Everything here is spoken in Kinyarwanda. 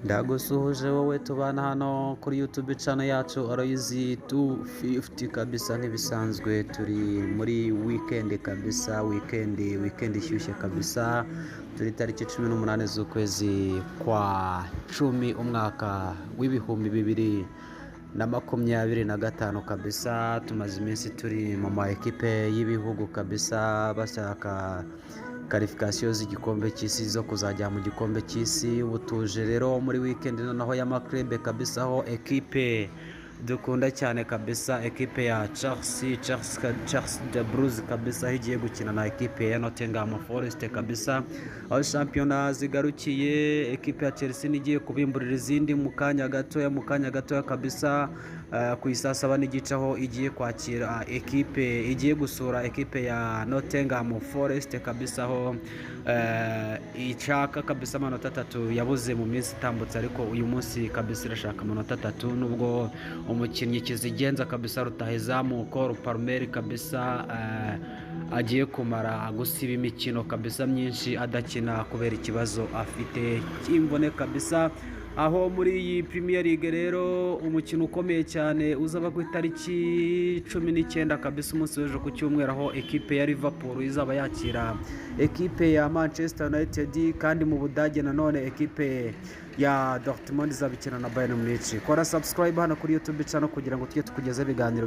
Ndagusuhuje wowe tubana hano kuri YouTube channel yacu Aloys 250 kabisa nk'ibisanzwe turi muri weekend kabisa weekend ishyushye kabisa turi tariki 18 z'ukwezi kwa 10 umwaka w'ibihumbi 2025 kabisa. Tumaze iminsi turi mu ma equipe y'ibihugu kabisa bashaka qualification z'igikombe cy'isi zo kuzajya mu gikombe cy'isi. Ubutuje rero muri weekend noneho ya maklebe kabisa aho equipe dukunda cyane kabisa equipe ya Chelsea the Blues kabisa higiye gukina na equipe ya Nottingham Forest kabisa, aho championnat zigarukiye. Equipe ya Chelsea nigiye kubimburira izindi mu kanya gatoya kabisa ku isasaba n'igicaho igiye kwakira equipe igiye gusura equipe ya Nottingham Forest kabisa, aho ichaka kabisa amanota 3 yabuze mu minsi itambutse, ariko uyu munsi kabisa irashaka amanota 3 nubwo umukinnyi kizigenza kabisa rutahizamu Cole Palmer kabisa agiye kumara gusiba imikino kabisa myinshi adakina kubera ikibazo afite cy'imvune kabisa. Aho muri iyi Premier League rero umukino ukomeye cyane uzaba ku itariki 19 kabisa umunsi w'ejo ku cyumweru, aho equipe ya Liverpool izaba yakira equipe ya Manchester United, kandi mu Budage nanone equipe ya Dortmund izabikina na Bayern Munich. Kora subscribe hano kuri YouTube channel kugira ngo tujye tukugeze ibiganiro